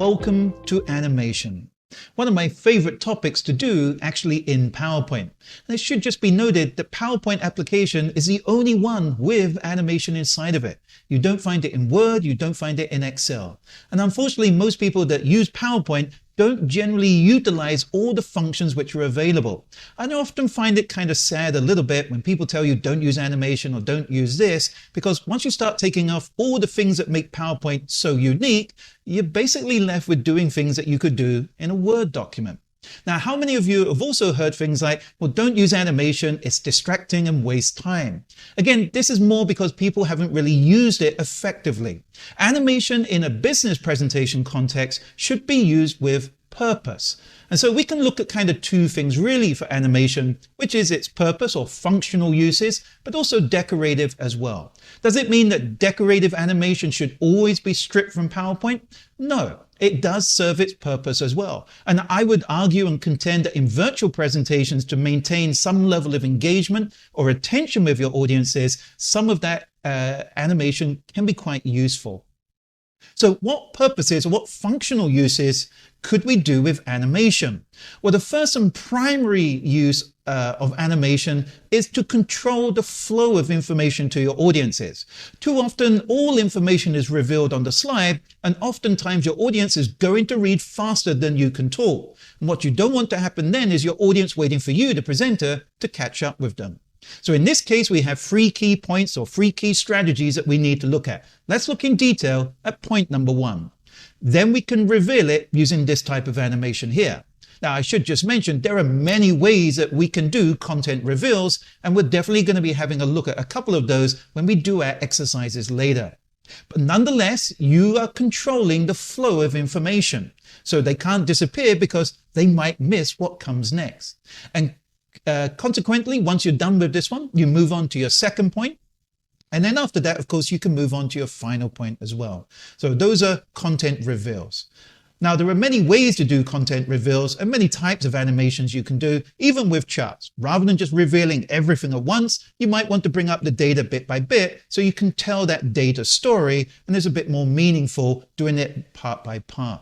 welcome to animation. One of my favorite topics to do actually in PowerPoint. And it should just be noted that PowerPoint application is the only one with animation inside of it. You don't find it in Word, you don't find it in Excel. And unfortunately, most people that use PowerPoint don't generally utilize all the functions which are available. I often find it kind of sad a little bit when people tell you don't use animation or don't use this, because once you start taking off all the things that make PowerPoint so unique, you're basically left with doing things that you could do in a Word document. Now, how many of you have also heard things like, well, don't use animation, it's distracting and wastes time? Again, this is more because people haven't really used it effectively. Animation in a business presentation context should be used with purpose. And so we can look at kind of two things really for animation, which is its purpose or functional uses, but also decorative as well. Does it mean that decorative animation should always be stripped from PowerPoint? No. It does serve its purpose as well. And I would argue and contend that in virtual presentations, to maintain some level of engagement or attention with your audiences, some of that animation can be quite useful. So what purposes or what functional uses could we do with animation? Well, the first and primary use of animation is to control the flow of information to your audiences. Too often, all information is revealed on the slide, and oftentimes your audience is going to read faster than you can talk. And what you don't want to happen then is your audience waiting for you, the presenter, to catch up with them. So in this case, we have 3 key points or 3 key strategies that we need to look at. Let's look in detail at point number 1. Then we can reveal it using this type of animation here. Now, I should just mention there are many ways that we can do content reveals, and we're definitely going to be having a look at a couple of those when we do our exercises later. But nonetheless, you are controlling the flow of information. So they can't disappear because they might miss what comes next. And consequently, once you're done with this one, you move on to your second point. And then after that, of course, you can move on to your final point as well. So those are content reveals. Now, there are many ways to do content reveals and many types of animations you can do, even with charts. Rather than just revealing everything at once, you might want to bring up the data bit by bit so you can tell that data story, and it's a bit more meaningful doing it part by part.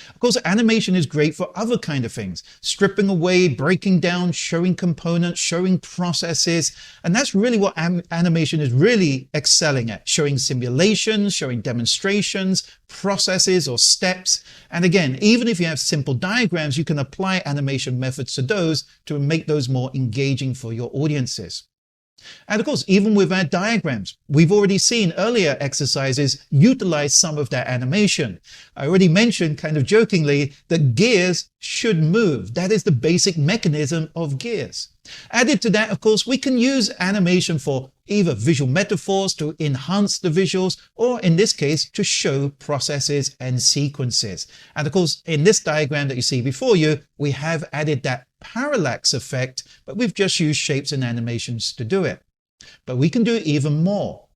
Of course, animation is great for other kind of things, stripping away, breaking down, showing components, showing processes. And that's really what animation is really excelling at, showing simulations, showing demonstrations, processes or steps. And again, even if you have simple diagrams, you can apply animation methods to those to make those more engaging for your audiences. And of course, even with our diagrams, we've already seen earlier exercises utilize some of that animation. I already mentioned kind of jokingly that gears should move. That is the basic mechanism of gears. Added to that, of course, we can use animation for either visual metaphors to enhance the visuals, or in this case, to show processes and sequences. And of course, in this diagram that you see before you, we have added that parallax effect, but we've just used shapes and animations to do it. But we can do even more.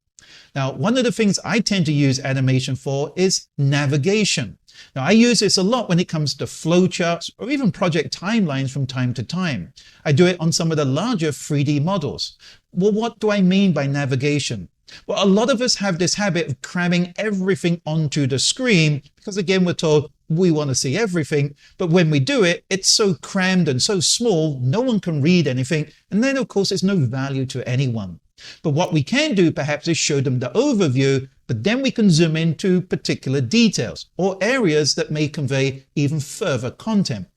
Now, one of the things I tend to use animation for is navigation. Now, I use this a lot when it comes to flowcharts or even project timelines from time to time. I do it on some of the larger 3D models. Well, what do I mean by navigation? Well, a lot of us have this habit of cramming everything onto the screen because, again, we're told we want to see everything. But when we do it, it's so crammed and so small, no one can read anything. And then, of course, there's no value to anyone. But what we can do perhaps is show them the overview, but then we can zoom into particular details or areas that may convey even further content.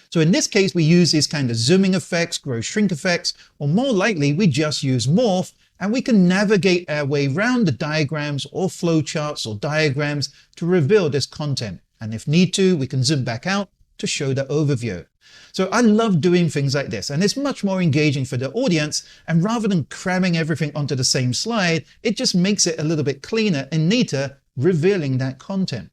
So in this case, we use these kind of zooming effects, grow shrink effects, or more likely we just use Morph, and we can navigate our way around the diagrams or flowcharts or diagrams to reveal this content. And if need to, we can zoom back out to show the overview. So I love doing things like this, and it's much more engaging for the audience. And rather than cramming everything onto the same slide, it just makes it a little bit cleaner and neater, revealing that content.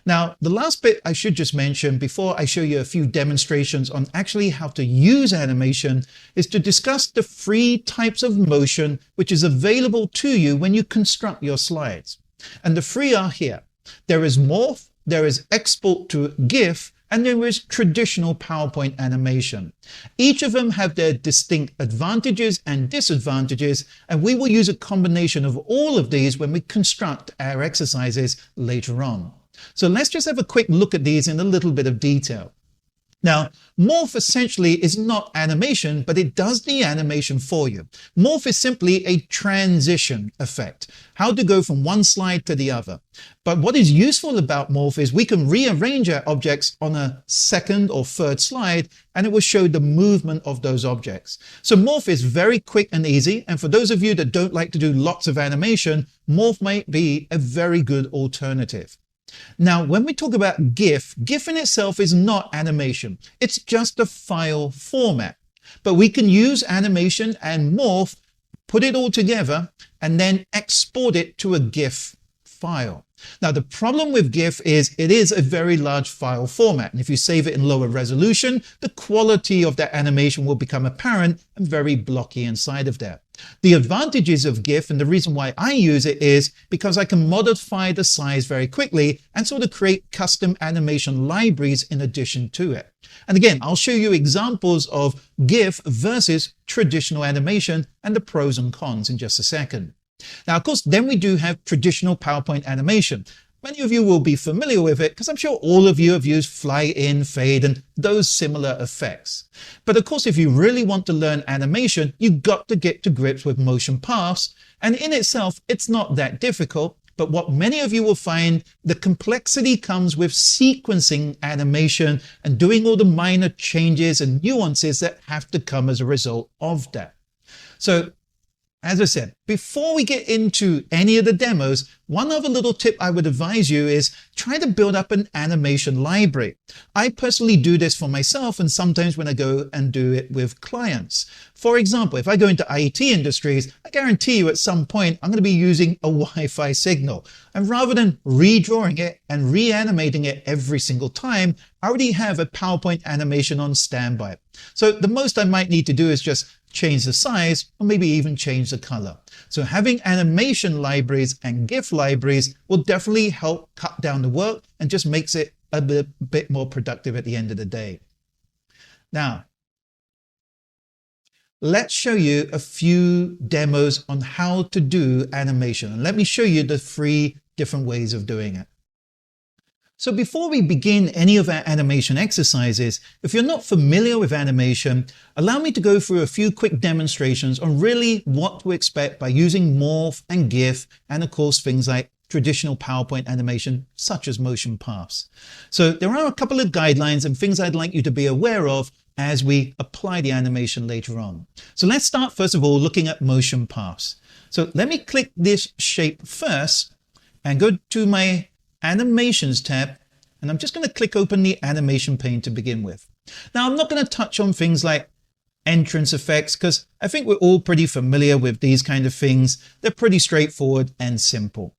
Now, the last bit I should just mention before I show you a few demonstrations on actually how to use animation is to discuss the 3 types of motion which is available to you when you construct your slides. And the 3 are here. There is Morph, there is Export to GIF, and there is traditional PowerPoint animation. Each of them have their distinct advantages and disadvantages, and we will use a combination of all of these when we construct our exercises later on. So let's just have a quick look at these in a little bit of detail. Now, Morph essentially is not animation, but it does the animation for you. Morph is simply a transition effect, how to go from one slide to the other. But what is useful about Morph is we can rearrange our objects on a second or third slide, and it will show the movement of those objects. So Morph is very quick and easy, and for those of you that don't like to do lots of animation, Morph might be a very good alternative. Now, when we talk about GIF, GIF in itself is not animation. It's just a file format. But we can use animation and Morph, put it all together, and then export it to a GIF file. Now, the problem with GIF is it is a very large file format. And if you save it in lower resolution, the quality of that animation will become apparent and very blocky inside of there. The advantages of GIF, and the reason why I use it, is because I can modify the size very quickly and sort of create custom animation libraries in addition to it. And again, I'll show you examples of GIF versus traditional animation and the pros and cons in just a second. Now, of course, then we do have traditional PowerPoint animation. Many of you will be familiar with it because I'm sure all of you have used fly in, fade, and those similar effects. But of course, if you really want to learn animation, you've got to get to grips with motion paths. And in itself, it's not that difficult. But what many of you will find, the complexity comes with sequencing animation and doing all the minor changes and nuances that have to come as a result of that. So, as I said, before we get into any of the demos, one other little tip I would advise you is try to build up an animation library. I personally do this for myself and sometimes when I go and do it with clients. For example, if I go into IT industries, I guarantee you at some point I'm going to be using a Wi-Fi signal. And rather than redrawing it and reanimating it every single time, I already have a PowerPoint animation on standby. So the most I might need to do is just change the size or maybe even change the color. So having animation libraries and GIF libraries will definitely help cut down the work and just makes it a bit more productive at the end of the day. Now, let's show you a few demos on how to do animation. And let me show you the 3 different ways of doing it. So before we begin any of our animation exercises, if you're not familiar with animation, allow me to go through a few quick demonstrations on really what to expect by using Morph and GIF, and of course things like traditional PowerPoint animation, such as motion paths. So there are a couple of guidelines and things I'd like you to be aware of as we apply the animation later on. So let's start first of all looking at motion paths. So let me click this shape first and go to my Animations tab, and I'm just going to click open the animation pane to begin with. Now, I'm not going to touch on things like entrance effects because I think we're all pretty familiar with these kind of things. They're pretty straightforward and simple.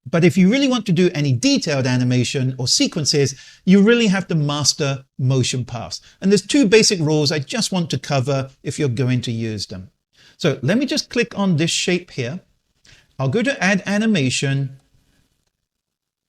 But if you really want to do any detailed animation or sequences, you really have to master motion paths. And there's 2 basic rules I just want to cover if you're going to use them. So let me just click on this shape here. I'll go to Add Animation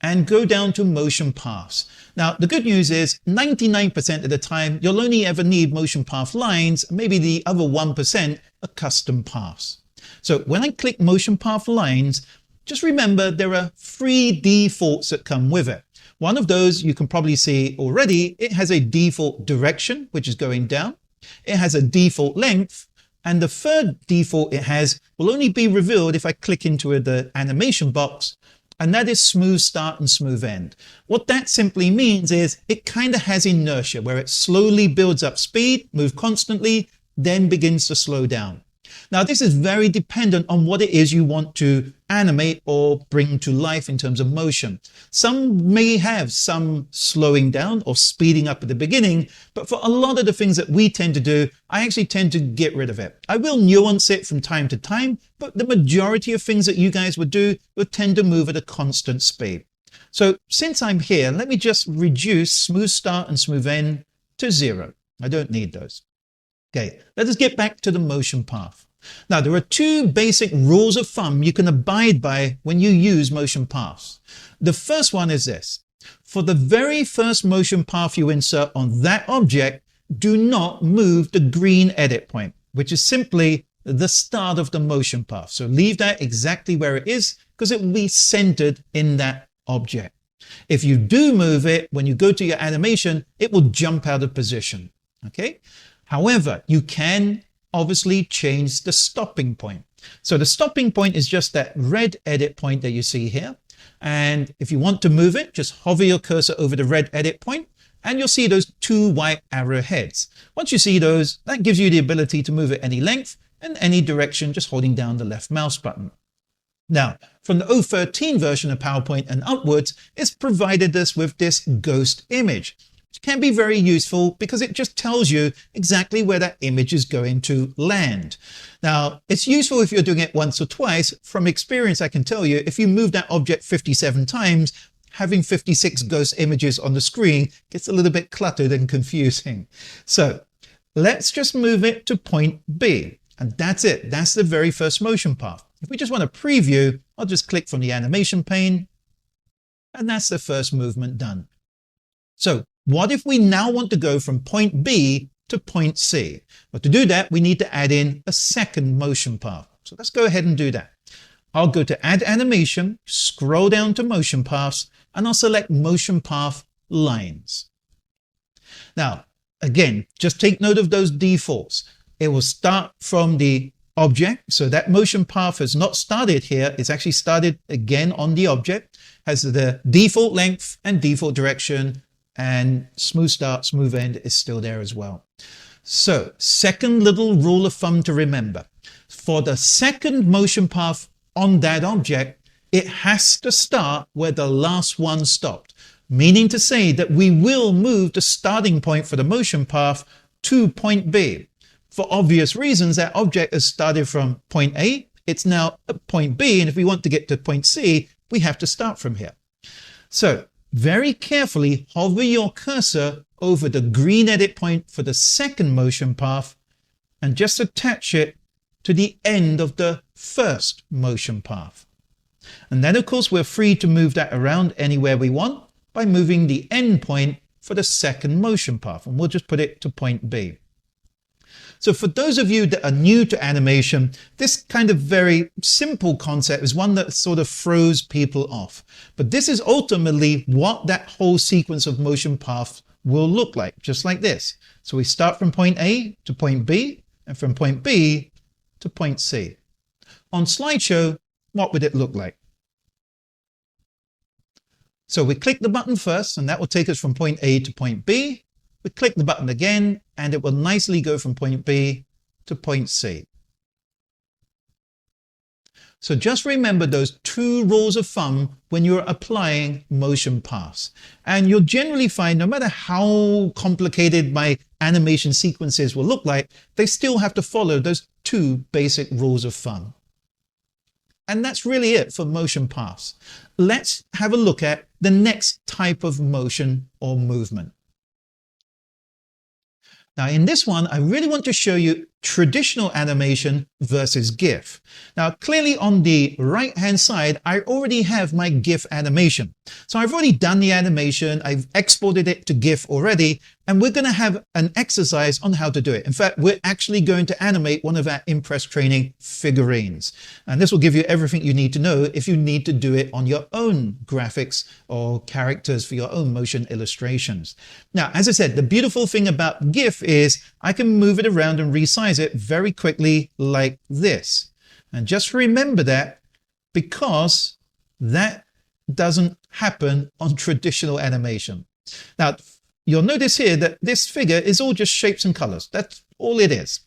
and go down to motion paths. Now, the good news is 99% of the time, you'll only ever need motion path lines. Maybe the other 1% are custom paths. So when I click motion path lines, just remember there are 3 defaults that come with it. One of those you can probably see already. It has a default direction, which is going down. It has a default length. And the third default it has will only be revealed if I click into the animation box, and that is smooth start and smooth end. What that simply means is it kind of has inertia where it slowly builds up speed, move constantly, then begins to slow down. Now, this is very dependent on what it is you want to animate or bring to life in terms of motion. Some may have some slowing down or speeding up at the beginning, but for a lot of the things that we tend to do, I actually tend to get rid of it. I will nuance it from time to time, but the majority of things that you guys would do would tend to move at a constant speed. So since I'm here, let me just reduce smooth start and smooth end to 0. I don't need those. Okay, let us get back to the motion path. Now, there are 2 basic rules of thumb you can abide by when you use motion paths. The first one is this. For the very first motion path you insert on that object, do not move the green edit point, which is simply the start of the motion path. So leave that exactly where it is because it will be centered in that object. If you do move it, when you go to your animation, it will jump out of position. Okay. However, you can obviously change the stopping point. So the stopping point is just that red edit point that you see here. And if you want to move it, just hover your cursor over the red edit point and you'll see those two white arrow heads. Once you see those, that gives you the ability to move it any length and any direction, just holding down the left mouse button. Now, from the 013 version of PowerPoint and upwards, it's provided us with this ghost image, which can be very useful because it just tells you exactly where that image is going to land. Now, it's useful if you're doing it once or twice. From experience, I can tell you, if you move that object 57 times, having 56 ghost images on the screen gets a little bit cluttered and confusing. So let's just move it to point B. And that's it. That's the very first motion path. If we just want to preview, I'll just click from the animation pane. And that's the first movement done. So what if we now want to go from point B to point C? Well, to do that, we need to add in a second motion path. So let's go ahead and do that. I'll go to Add Animation, scroll down to Motion Paths, and I'll select Motion Path Lines. Now, again, just take note of those defaults. It will start from the object. So that motion path has not started here. It's actually started again on the object, has the default length and default direction, and smooth start, smooth end is still there as well. So second little rule of thumb to remember. For the second motion path on that object, it has to start where the last one stopped, meaning to say that we will move the starting point for the motion path to point B. For obvious reasons, that object has started from point A, it's now at point B, and if we want to get to point C, we have to start from here. So very carefully hover your cursor over the green edit point for the second motion path and just attach it to the end of the first motion path. And then of course we're free to move that around anywhere we want by moving the end point for the second motion path, and we'll just put it to point B. So for those of you that are new to animation, this kind of very simple concept is one that sort of throws people off. But this is ultimately what that whole sequence of motion paths will look like, just like this. So we start from point A to point B, and from point B to point C. On slideshow, what would it look like? So we click the button first, and that will take us from point A to point B. We click the button again, and it will nicely go from point B to point C. So just remember those two rules of thumb when you're applying motion paths. And you'll generally find no matter how complicated my animation sequences will look like, they still have to follow those two basic rules of thumb. And that's really it for motion paths. Let's have a look at the next type of motion or movement. Now in this one, I really want to show you traditional animation versus GIF. Now clearly on the right hand side, I already have my GIF animation. So I've already done the animation, I've exported it to GIF already, and we're going to have an exercise on how to do it. In fact, we're actually going to animate one of our Impress training figurines. And this will give you everything you need to know if you need to do it on your own graphics or characters for your own motion illustrations. Now, as I said, the beautiful thing about GIF is I can move it around and resize it very quickly like this. And just remember that because that doesn't happen on traditional animation. Now, you'll notice here that this figure is all just shapes and colors. That's all it is.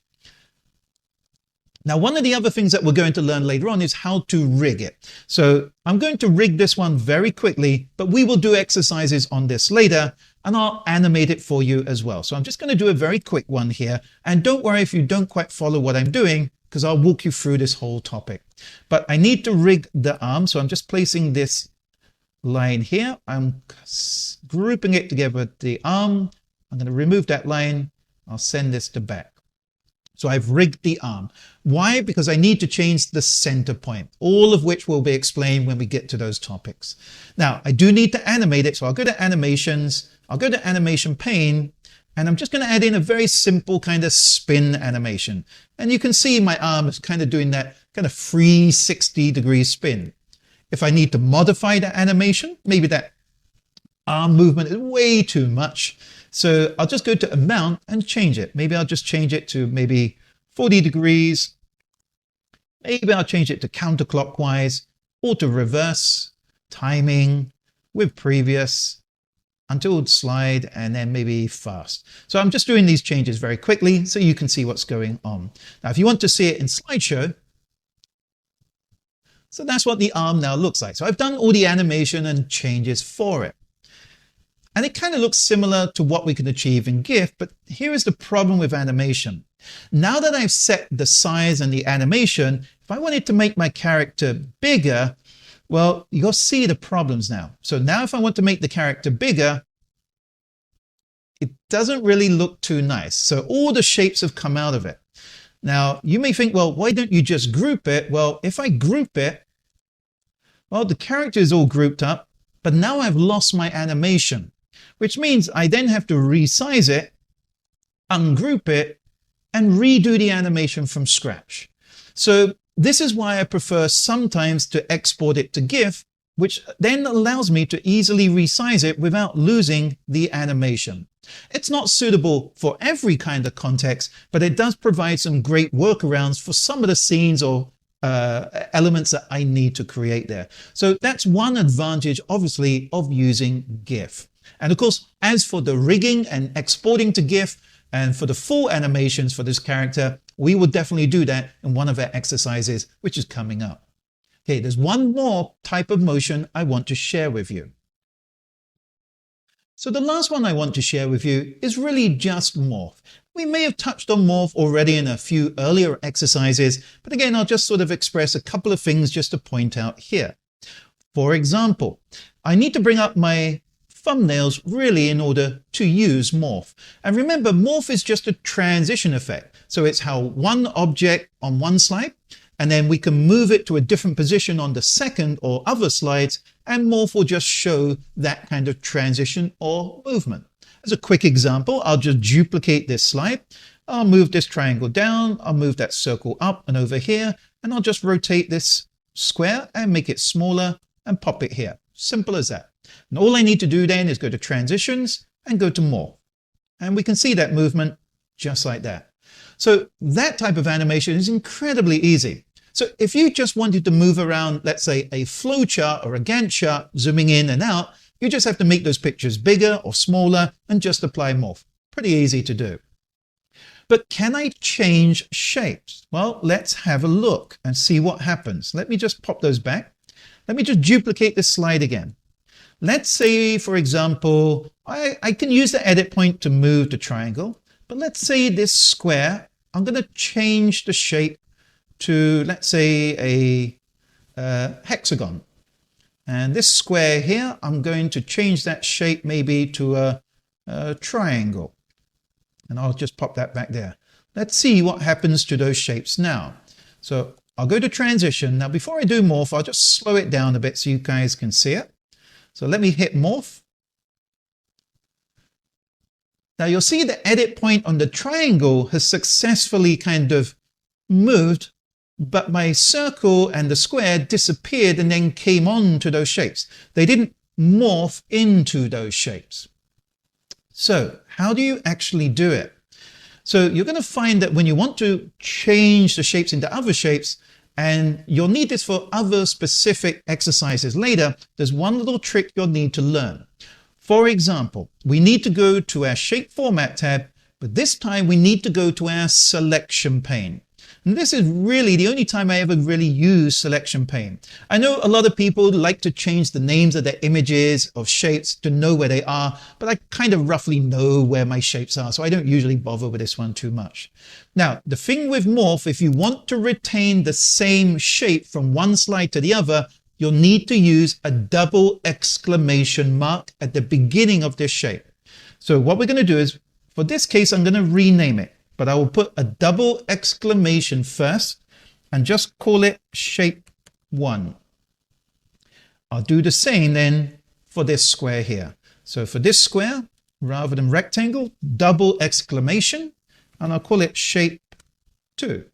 Now, one of the other things that we're going to learn later on is how to rig it. So I'm going to rig this one very quickly, but we will do exercises on this later, and I'll animate it for you as well. So I'm just going to do a very quick one here. And don't worry if you don't quite follow what I'm doing, because I'll walk you through this whole topic. But I need to rig the arm. So I'm just placing this line here. I'm grouping it together with the arm. I'm going to remove that line. I'll send this to back. So I've rigged the arm. Why? Because I need to change the center point, all of which will be explained when we get to those topics. Now, I do need to animate it. So I'll go to Animations. I'll go to Animation Pane, and I'm just going to add in a very simple kind of spin animation. And you can see my arm is kind of doing that kind of 360-degree spin. If I need to modify that animation, maybe that arm movement is way too much. So I'll just go to amount and change it. Maybe I'll just change it to maybe 40 degrees. Maybe I'll change it to counterclockwise or to reverse, timing, with previous, until slide, and then maybe fast. So I'm just doing these changes very quickly so you can see what's going on. Now, if you want to see it in slideshow, so that's what the arm now looks like. So I've done all the animation and changes for it. And it kind of looks similar to what we can achieve in GIF, but here is the problem with animation. Now that I've set the size and the animation, if I wanted to make my character bigger, well, you'll see the problems now. So now if I want to make the character bigger, it doesn't really look too nice. So all the shapes have come out of it. Now, you may think, well, why don't you just group it? Well, if I group it, well, the character is all grouped up, but now I've lost my animation, which means I then have to resize it, ungroup it, and redo the animation from scratch. So this is why I prefer sometimes to export it to GIF, which then allows me to easily resize it without losing the animation. It's not suitable for every kind of context, but it does provide some great workarounds for some of the scenes or elements that I need to create there. So that's one advantage, obviously, of using GIF. And of course, as for the rigging and exporting to GIF, and for the full animations for this character, we will definitely do that in one of our exercises, which is coming up. Okay, there's one more type of motion I want to share with you. So the last one I want to share with you is really just Morph. We may have touched on Morph already in a few earlier exercises, but again, I'll just sort of express a couple of things just to point out here. For example, I need to bring up my thumbnails really in order to use Morph. And remember, Morph is just a transition effect. So it's how one object on one slide, and then we can move it to a different position on the second or other slides, and Morph will just show that kind of transition or movement. As a quick example, I'll just duplicate this slide. I'll move this triangle down, I'll move that circle up and over here, and I'll just rotate this square and make it smaller and pop it here. Simple as that. And all I need to do then is go to transitions and go to Morph. And we can see that movement just like that. So that type of animation is incredibly easy. So if you just wanted to move around, let's say a flow chart or a Gantt chart, zooming in and out, you just have to make those pictures bigger or smaller and just apply Morph. Pretty easy to do. But can I change shapes? Well, let's have a look and see what happens. Let me just pop those back. Let me just duplicate this slide again. Let's say, for example, I can use the edit point to move the triangle, but let's say this square, I'm going to change the shape to, let's say, a hexagon. And this square here, I'm going to change that shape maybe to a triangle. And I'll just pop that back there. Let's see what happens to those shapes now. So I'll go to transition. Now, before I do Morph, I'll just slow it down a bit so you guys can see it. So let me hit Morph. Now you'll see the edit point on the triangle has successfully kind of moved, but my circle and the square disappeared and then came on to those shapes. They didn't morph into those shapes. So how do you actually do it? So you're going to find that when you want to change the shapes into other shapes, and you'll need this for other specific exercises later, there's one little trick you'll need to learn. For example, we need to go to our Shape Format tab, but this time we need to go to our Selection pane. And this is really the only time I ever really use Selection pane. I know a lot of people like to change the names of their images of shapes to know where they are, but I kind of roughly know where my shapes are, so I don't usually bother with this one too much. Now, the thing with Morph, if you want to retain the same shape from one slide to the other, you'll need to use a double exclamation mark at the beginning of this shape. So what we're going to do is, for this case, I'm going to rename it, but I will put a double exclamation first and just call it shape 1. I'll do the same then for this square here. So for this square, rather than rectangle, double exclamation, and I'll call it shape 2.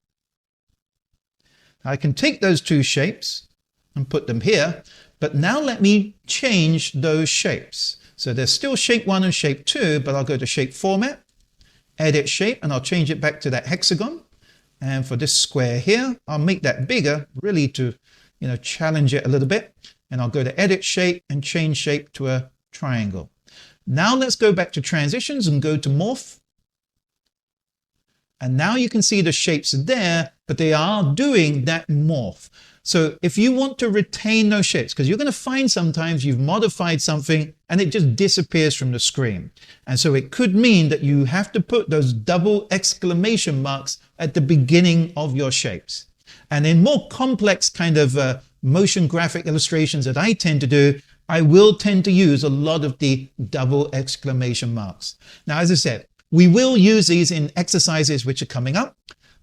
I can take those two shapes and put them here, but now let me change those shapes. So there's still shape 1 and shape 2, but I'll go to shape format, edit shape, and I'll change it back to that hexagon. And for this square here, I'll make that bigger, really to, challenge it a little bit. And I'll go to edit shape and change shape to a triangle. Now let's go back to transitions and go to morph. And now you can see the shapes are there, but they are doing that morph. So if you want to retain those shapes, because you're going to find sometimes you've modified something and it just disappears from the screen. And so it could mean that you have to put those double exclamation marks at the beginning of your shapes. And in more complex kind of motion graphic illustrations that I tend to do, I will tend to use a lot of the double exclamation marks. Now, as I said, we will use these in exercises which are coming up.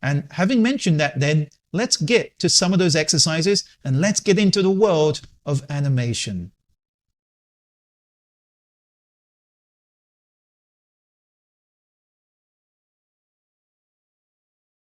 And having mentioned that, then let's get to some of those exercises and let's get into the world of animation.